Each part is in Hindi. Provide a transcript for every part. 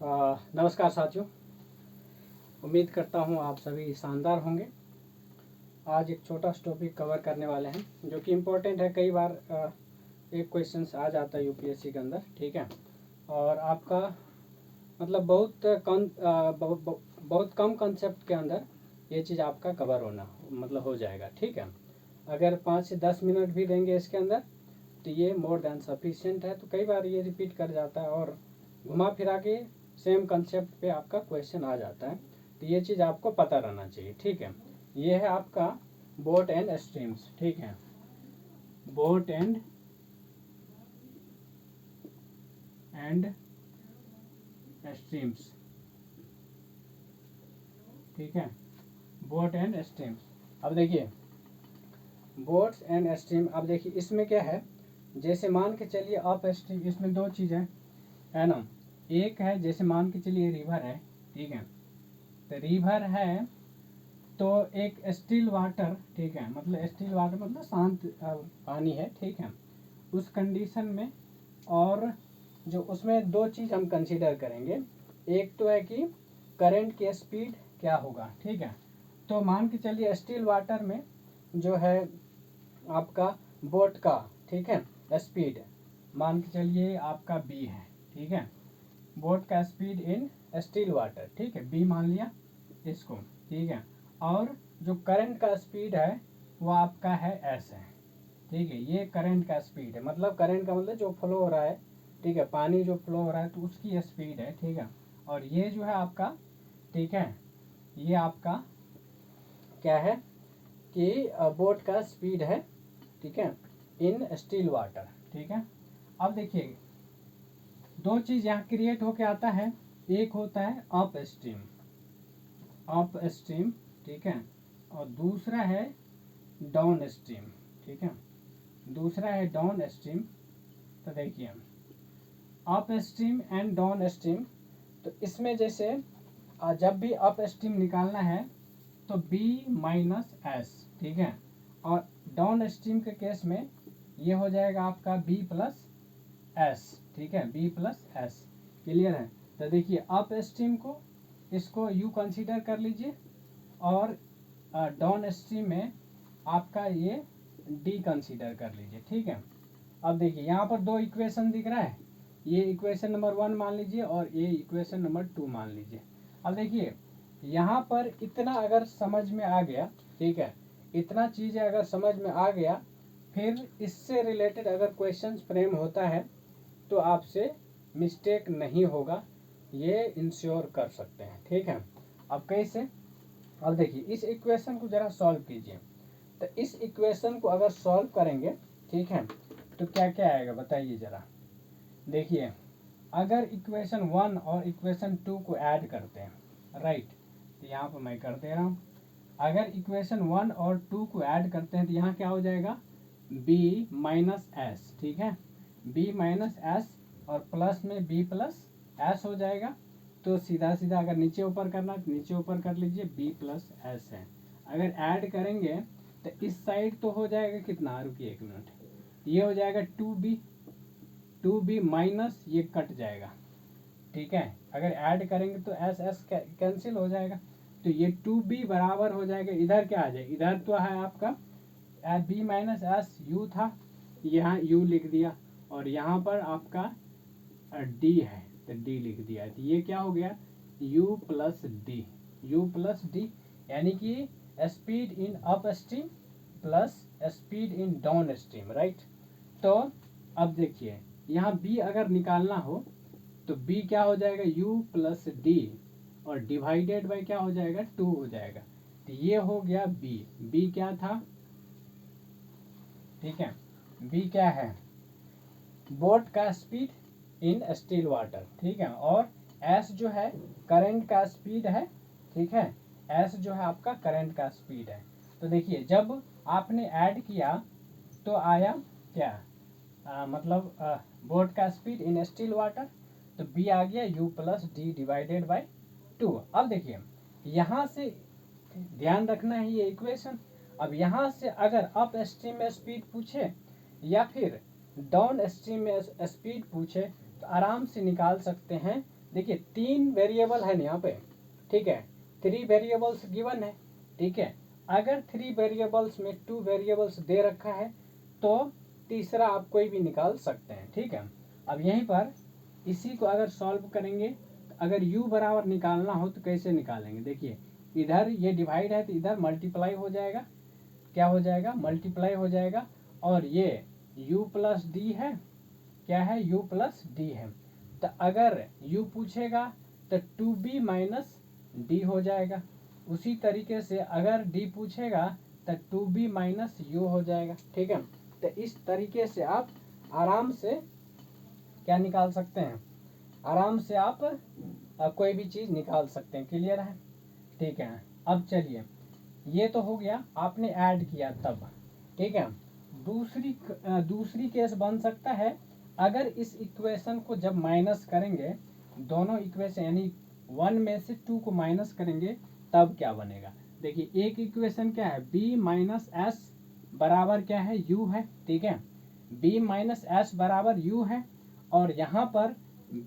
नमस्कार साथियों, उम्मीद करता हूँ आप सभी शानदार होंगे। आज एक छोटा सा टॉपिक कवर करने वाले हैं जो कि इम्पोर्टेंट है। कई बार एक क्वेश्चंस आ जाता है यूपीएससी के अंदर, ठीक है। और आपका मतलब बहुत कम कंसेप्ट के अंदर ये चीज़ आपका कवर होना मतलब हो जाएगा, ठीक है। अगर 5 से 10 मिनट भी देंगे इसके अंदर तो ये मोर देन सफिशिएंट है। तो कई बार ये रिपीट कर जाता है और घुमा फिरा के सेम कंसेप्ट पे आपका क्वेश्चन आ जाता है। तो ये चीज़ आपको पता रहना चाहिए, ठीक है। ये है आपका बोट एंड स्ट्रीम्स, ठीक है। बोट एंड स्ट्रीम्स, ठीक है। Boat and streams. अब देखिए बोट्स एंड स्ट्रीम, अब देखिए इसमें क्या है। जैसे मान के चलिए अप स्ट्रीम, इसमें दो चीज़ें है ना। एक है जैसे मान के चलिए रिवर है, ठीक है। तो रिवर है तो एक स्टिल वाटर, ठीक है। मतलब स्टिल वाटर मतलब शांत पानी है, ठीक है। उस कंडीशन में और जो उसमें दो चीज़ हम कंसीडर करेंगे। एक तो है कि करंट की स्पीड क्या होगा, ठीक है। तो मान के चलिए स्टिल वाटर में जो है आपका बोट का, ठीक है, स्पीड मान के चलिए आपका बी है, ठीक है। बोट का स्पीड इन स्टिल वाटर, ठीक है, बी मान लिया इसको, ठीक है। और जो करंट का स्पीड है वो आपका है एस है, ठीक है। ये करंट का स्पीड है, मतलब करंट का मतलब जो फ्लो हो रहा है, ठीक है, पानी जो फ्लो हो रहा है तो उसकी स्पीड है, ठीक है। और ये जो है आपका, ठीक है, ये आपका क्या है कि बोट का स्पीड है, ठीक है, इन स्टिल वाटर, ठीक है। अब देखिए दो चीज़ यहाँ क्रिएट होके आता है। एक होता है अप स्ट्रीम, ठीक है। और दूसरा है डाउन स्ट्रीम, ठीक है। दूसरा है डाउन स्ट्रीम। तो देखिए up stream and down stream, तो इसमें जैसे जब भी अप स्ट्रीम निकालना है तो B माइनस एस, ठीक है। और डाउन स्ट्रीम के केस में ये हो जाएगा आपका B प्लस एस, ठीक है, B प्लस एस। क्लियर है। तो देखिए अप स्ट्रीम को इसको U कंसीडर कर लीजिए और डाउन स्ट्रीम में आपका ये D कंसीडर कर लीजिए, ठीक है। अब देखिए यहाँ पर दो इक्वेशन दिख रहा है। ये इक्वेशन नंबर 1 मान लीजिए और ये इक्वेशन नंबर 2 मान लीजिए। अब देखिए यहाँ पर इतना अगर समझ में आ गया, ठीक है, इतना चीज़ें अगर समझ में आ गया, फिर इससे रिलेटेड अगर क्वेश्चन फ्रेम होता है तो आपसे मिस्टेक नहीं होगा, ये इंश्योर कर सकते हैं, ठीक है। अब कैसे, अब देखिए इस इक्वेशन को ज़रा सॉल्व कीजिए। तो इस इक्वेशन को अगर सॉल्व करेंगे, ठीक है, तो क्या क्या आएगा बताइए ज़रा। देखिए अगर इक्वेशन 1 और इक्वेशन 2 को ऐड करते हैं, राइट, तो यहाँ पर मैं कर दे रहा हूँ। अगर इक्वेशन 1 और 2 को ऐड करते हैं तो यहाँ क्या हो जाएगा B माइनस एस, ठीक है। B माइनस एस और प्लस में B प्लस एस हो जाएगा। तो सीधा सीधा अगर नीचे ऊपर करना तो नीचे ऊपर कर लीजिए, B प्लस एस है। अगर ऐड करेंगे तो इस साइड तो हो जाएगा कितना, रुकिए एक मिनट, ये हो जाएगा 2B माइनस ये कट जाएगा, ठीक है। अगर ऐड करेंगे तो एस एस कैंसिल हो जाएगा। तो ये 2B बराबर हो जाएगा, इधर क्या आ जाएगा, इधर तो है आपका B माइनस एस U था, यहाँ U लिख दिया और यहाँ पर आपका D है तो D लिख दिया। तो ये क्या हो गया U प्लस D, यानी कि speed in up stream plus speed in down stream, right. तो अब देखिए यहाँ B अगर निकालना हो तो B क्या हो जाएगा U प्लस D और डिवाइडेड बाय क्या हो जाएगा 2 हो जाएगा। तो ये हो गया B क्या था, ठीक है। B क्या है, बोट का स्पीड इन स्टिल वाटर, ठीक है। और S जो है करंट का स्पीड है, ठीक है। S जो है आपका करंट का स्पीड है। तो देखिए जब आपने ऐड किया तो आया क्या, मतलब बोट का स्पीड इन स्टिल वाटर, तो B आ गया U plus D divided by 2। अब देखिए यहाँ से ध्यान रखना है ये इक्वेशन। अब यहाँ से अगर अप स्ट्रीम में स्पीड पूछे या फिर डाउन स्ट्रीम में स्पीड पूछे तो आराम से निकाल सकते हैं। देखिए 3 वेरिएबल है ना यहाँ पे, ठीक है, 3 वेरिएबल्स गिवन है, ठीक है। अगर 3 वेरिएबल्स में 2 वेरिएबल्स दे रखा है तो तीसरा आप कोई भी निकाल सकते हैं, ठीक है। अब यहीं पर इसी को अगर सॉल्व करेंगे, अगर u बराबर निकालना हो तो कैसे निकालेंगे, देखिए इधर ये डिवाइड है तो इधर मल्टीप्लाई हो जाएगा, क्या हो जाएगा, मल्टीप्लाई हो जाएगा, और ये u प्लस डी है, क्या है, u प्लस डी है। तो अगर u पूछेगा तो 2b माइनस डी हो जाएगा। उसी तरीके से अगर d पूछेगा तो 2b माइनस u हो जाएगा, ठीक है। तो इस तरीके से आप आराम से क्या निकाल सकते हैं, आराम से आप कोई भी चीज़ निकाल सकते हैं। क्लियर है, ठीक है। अब चलिए, ये तो हो गया, आपने ऐड किया तब, ठीक है। दूसरी केस बन सकता है, अगर इस इक्वेशन को जब माइनस करेंगे, दोनों इक्वेशन यानी 1 में से 2 को माइनस करेंगे तब क्या बनेगा। देखिए एक इक्वेशन क्या है, b माइनस एस बराबर क्या है, u है, ठीक है। b माइनस एस बराबर u है, और यहाँ पर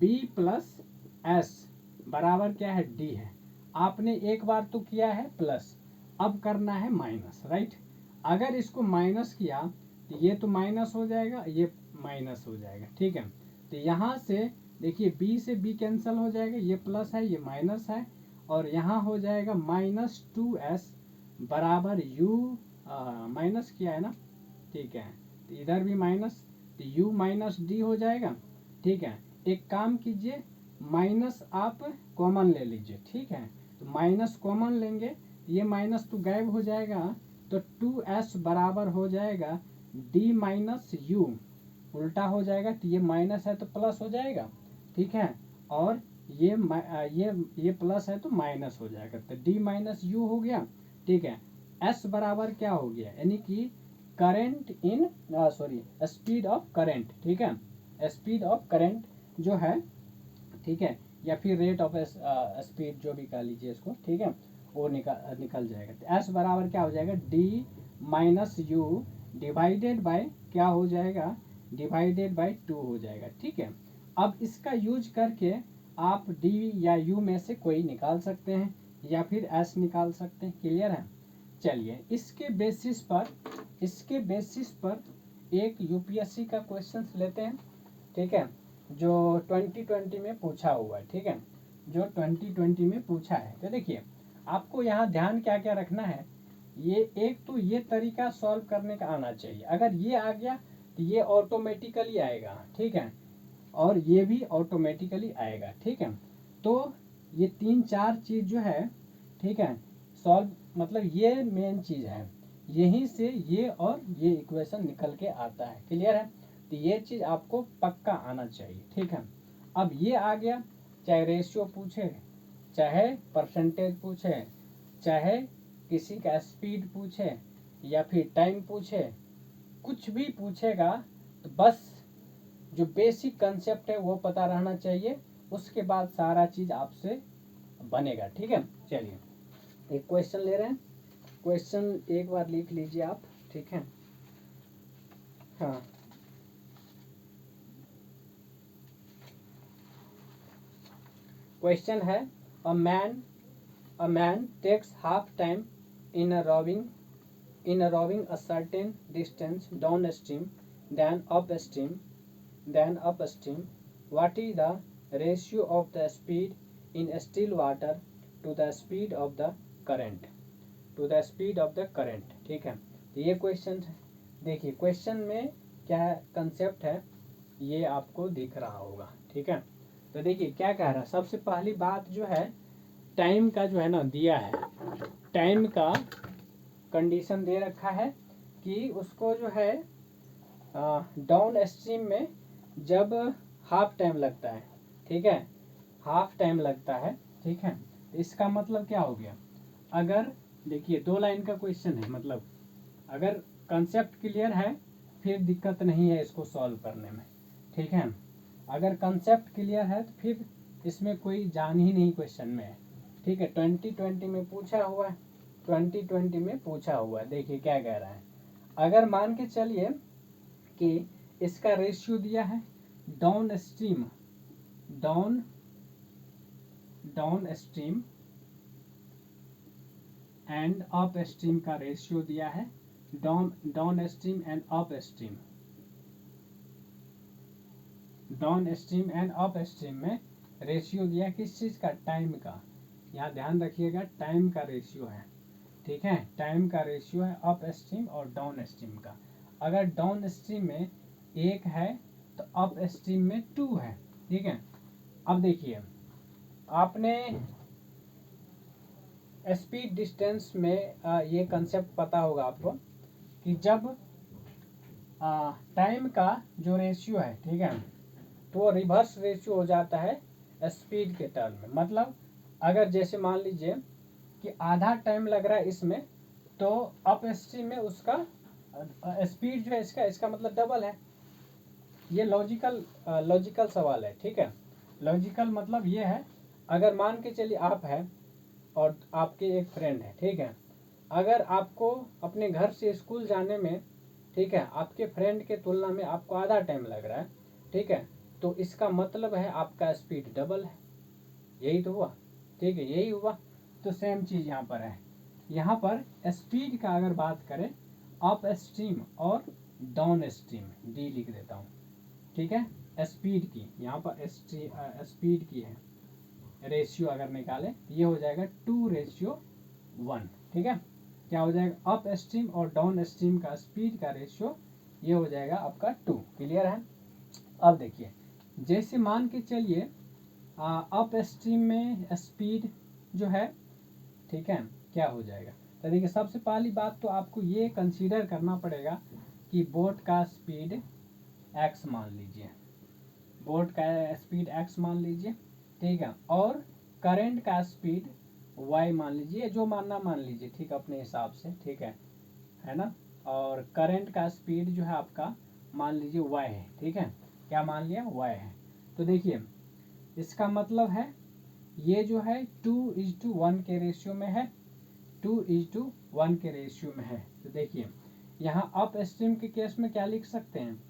b प्लस एस बराबर क्या है, d है। आपने एक बार तो किया है प्लस, अब करना है माइनस, राइट। अगर इसको माइनस किया तो ये तो माइनस हो जाएगा, ये माइनस हो जाएगा, ठीक है। तो यहाँ से देखिए b से b कैंसिल हो जाएगा, ये प्लस है ये माइनस है, और यहाँ हो जाएगा माइनस 2s बराबर u, माइनस किया है ना, ठीक है। तो इधर भी माइनस, तो u माइनस डी हो जाएगा, ठीक है। एक काम कीजिए, माइनस आप कॉमन ले लीजिए, ठीक है। तो माइनस कॉमन लेंगे, ये माइनस तो गायब हो जाएगा, तो 2s बराबर हो जाएगा d माइनस u, उल्टा हो जाएगा, तो ये माइनस है तो प्लस हो जाएगा, ठीक है। और ये प्लस है तो माइनस हो जाएगा, तो d माइनस u हो गया, ठीक है। s बराबर क्या हो गया, यानी कि current in speed of current, ठीक है, स्पीड ऑफ करंट जो है, ठीक है, या फिर रेट ऑफ स्पीड जो भी कह लीजिए इसको, ठीक है, वो निकल जाएगा। तो s बराबर क्या हो जाएगा, d minus you divided by क्या हो जाएगा, डिवाइडेड बाय 2 हो जाएगा, ठीक है। अब इसका यूज करके आप d या u में से कोई निकाल सकते हैं या फिर s निकाल सकते हैं। क्लियर है, चलिए इसके बेसिस पर एक यूपीएससी का क्वेश्चन लेते हैं, ठीक है, जो 2020 में पूछा हुआ है, ठीक है, जो 2020 में पूछा है। तो देखिए आपको यहाँ ध्यान क्या क्या रखना है, ये एक तो ये तरीका सॉल्व करने का आना चाहिए, अगर ये आ गया तो ये ऑटोमेटिकली आएगा, ठीक है, और ये भी ऑटोमेटिकली आएगा, ठीक है। तो ये 3-4 चीज़ जो है, ठीक है, सॉल्व मतलब ये मेन चीज़ है, यहीं से ये और ये इक्वेशन निकल के आता है। क्लियर है, तो ये चीज़ आपको पक्का आना चाहिए, ठीक है। अब ये आ गया, चाहे रेशियो पूछे, चाहे परसेंटेज पूछे, चाहे किसी का स्पीड पूछे, या फिर टाइम पूछे, कुछ भी पूछेगा तो बस जो बेसिक कंसेप्ट है वो पता रहना चाहिए, उसके बाद सारा चीज़ आपसे बनेगा, ठीक है। चलिए एक क्वेश्चन ले रहे हैं, क्वेश्चन एक बार लिख लीजिए आप, ठीक है। हाँ, क्वेश्चन है, a man takes half time in rowing a certain distance downstream than upstream. What is the ratio of the speed in still water to the speed of the current? ठीक है, तो ये क्वेश्चन है। देखिए क्वेश्चन में क्या कंसेप्ट है ये आपको दिख रहा होगा, ठीक है। तो देखिए क्या कह रहा है, सबसे पहली बात जो है टाइम का जो है ना दिया है, टाइम का कंडीशन दे रखा है कि उसको जो है डाउन स्ट्रीम में जब हाफ टाइम लगता है, ठीक है, हाफ टाइम लगता है, ठीक है। इसका मतलब क्या हो गया, अगर देखिए 2 लाइन का क्वेश्चन है, मतलब अगर कंसेप्ट क्लियर है फिर दिक्कत नहीं है इसको सॉल्व करने में, ठीक है। अगर कंसेप्ट क्लियर है तो फिर इसमें कोई जान ही नहीं क्वेश्चन में है, ठीक है। 2020 में पूछा हुआ है, 2020 में पूछा हुआ है। देखिए क्या कह रहा है, अगर मान के चलिए कि इसका रेशियो दिया है down down stream and up stream का रेशियो दिया है, down stream and up stream, down stream and up stream में रेशियो दिया किस चीज का, टाइम का। यहाँ ध्यान रखिएगा टाइम का रेशियो है, ठीक है, टाइम का रेशियो है अप स्ट्रीम और डाउन स्ट्रीम का। अगर डाउन स्ट्रीम में 1 है तो अप स्ट्रीम में 2 है, ठीक है। अब देखिए आपने स्पीड डिस्टेंस में ये कंसेप्ट पता होगा आपको कि जब टाइम का जो रेशियो है, ठीक है, तो वो रिवर्स रेशियो हो जाता है स्पीड के टर्म में। मतलब अगर जैसे मान लीजिए कि आधा टाइम लग रहा है इसमें, तो अप स्ट्रीम में उसका स्पीड जो है इसका मतलब डबल है। ये लॉजिकल सवाल है, ठीक है। लॉजिकल मतलब ये है, अगर मान के चलिए आप है और आपके एक फ्रेंड है, ठीक है, अगर आपको अपने घर से स्कूल जाने में, ठीक है, आपके फ्रेंड के तुलना में आपको आधा टाइम लग रहा है, ठीक है, तो इसका मतलब है आपका स्पीड डबल है। यही तो हुआ, ठीक है, यही हुआ। तो सेम चीज यहाँ पर है। यहाँ पर स्पीड का अगर बात करें अप स्ट्रीम और डाउन स्ट्रीम, डी लिख देता हूँ, ठीक है, स्पीड की, यहाँ पर स्पीड की है रेशियो अगर निकाले तो ये हो जाएगा 2:1, ठीक है। क्या हो जाएगा, अप स्ट्रीम और डाउन स्ट्रीम का स्पीड का रेशियो ये हो जाएगा आपका 2। क्लियर है। अब देखिए जैसे मान के चलिए अप स्ट्रीम में स्पीड जो है, ठीक है, क्या हो जाएगा। तो देखिए सबसे पहली बात तो आपको ये कंसीडर करना पड़ेगा कि बोट का स्पीड x मान लीजिए, बोट का स्पीड x मान लीजिए, ठीक है, और करंट का स्पीड y मान लीजिए, जो मानना मान लीजिए, ठीक, अपने हिसाब से, ठीक है ना। और करंट का स्पीड जो है आपका मान लीजिए y है, ठीक है, क्या मान लिया, y है। तो देखिए इसका मतलब है ये जो है 2:1 के रेशियो में है, 2:1 के रेशियो में है। तो देखिए यहाँ अप स्ट्रीम के केस में क्या लिख सकते हैं,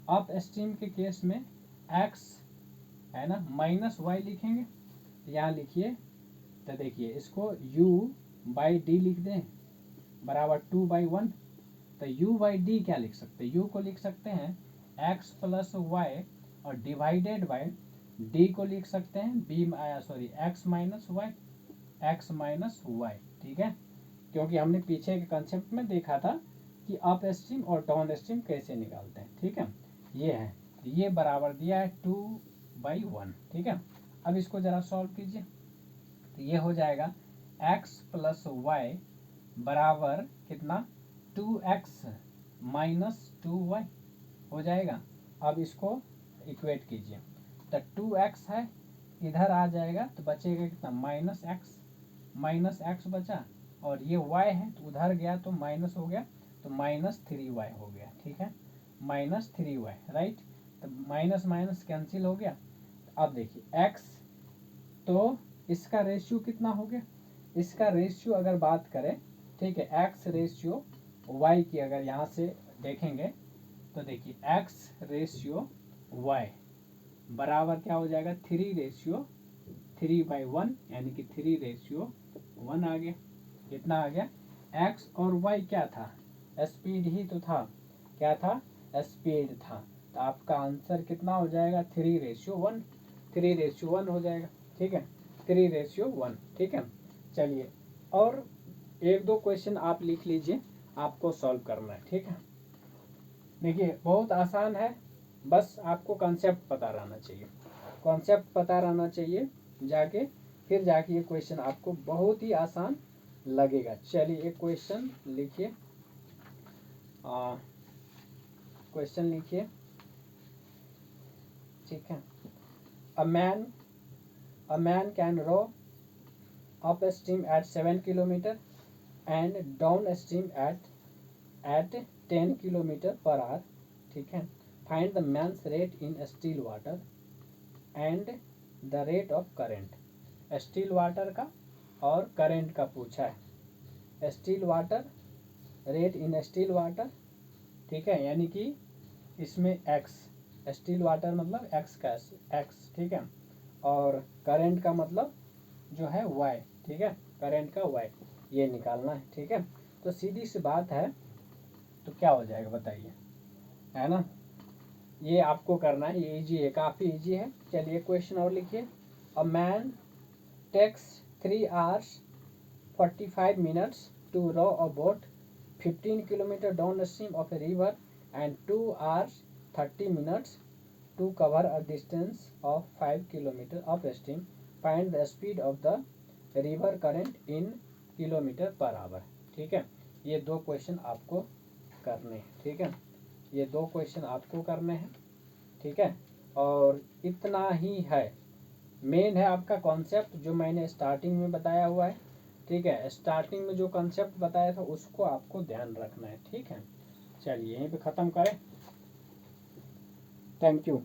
अप स्ट्रीम के केस में x है ना माइनस y लिखेंगे। तो यहाँ लिखिए, तो देखिए इसको u/d लिख दें बराबर 2/1। तो u/d क्या लिख सकते हैं, u को लिख सकते हैं x प्लस वाई और डिवाइडेड बाय d को लिख सकते हैं x माइनस वाई, ठीक है। क्योंकि हमने पीछे के कंसेप्ट में देखा था कि अप स्ट्रीम और डाउन स्ट्रीम कैसे निकालते हैं, ठीक है। ये है, ये बराबर दिया है 2/1, ठीक है। अब इसको जरा सॉल्व कीजिए, तो ये हो जाएगा x प्लस वाई बराबर कितना, 2x माइनस 2y हो जाएगा। अब इसको इक्वेट कीजिए, तो 2x है, इधर आ जाएगा तो बचेगा कितना, माइनस एक्स बचा, और ये y है तो उधर गया तो माइनस हो गया, तो -3y हो गया, ठीक है, -3y, राइट। तो माइनस माइनस कैंसिल हो गया। अब देखिए x, तो इसका रेशियो कितना हो गया, इसका रेशियो अगर बात करें, ठीक है, x रेशियो y की अगर यहाँ से देखेंगे तो देखिए x रेशियो y बराबर क्या हो जाएगा, 3:3/1, यानी कि 3:1 आ गया। कितना आ गया, x और y क्या था, स्पीड ही तो था, क्या था, स्पीड था। तो आपका आंसर कितना हो जाएगा, 3:1, 3:1 हो जाएगा, ठीक है, 3:1, ठीक है। चलिए और एक दो क्वेश्चन आप लिख लीजिए, आपको सॉल्व करना है, ठीक है। देखिए बहुत आसान है, बस आपको कॉन्सेप्ट पता रहना चाहिए, कॉन्सेप्ट पता रहना चाहिए, फिर जाके ये क्वेश्चन आपको बहुत ही आसान लगेगा। चलिए एक क्वेश्चन लिखिए, क्वेश्चन लिखिए, ठीक है। A man can row upstream at 7 kilometre and downstream at 10 kilometre per hour, ठीक है। Find the man's rate in still water and the rate of current. Still water का और करेंट का पूछा है। Still water, rate in still water, ठीक है, यानी कि इसमें x, स्टिल वाटर मतलब x का x, ठीक है, और करेंट का मतलब जो है वाई, ठीक है, करंट का वाई ये निकालना है, ठीक है। तो सीधी सी बात है, तो क्या हो जाएगा बताइए, है ना। ये आपको करना है, ये इजी है, काफ़ी इजी है। चलिए क्वेश्चन और लिखिए। A man takes 3 hours 45 minutes to row a boat 15 kilometer downstream of a river and 2 hours 30 minutes to cover a distance of 5 kilometer upstream. Find the speed of the river current in kilometre per hour, ठीक है। ये दो क्वेश्चन आपको करने हैं, ठीक है, ये दो क्वेश्चन आपको करने हैं, ठीक है। और इतना ही है, मेन है आपका कॉन्सेप्ट जो मैंने स्टार्टिंग में बताया हुआ है, ठीक है। स्टार्टिंग में जो कॉन्सेप्ट बताया था उसको आपको ध्यान रखना है, ठीक है। चलिए यहीं पे ख़त्म करें। Thank you.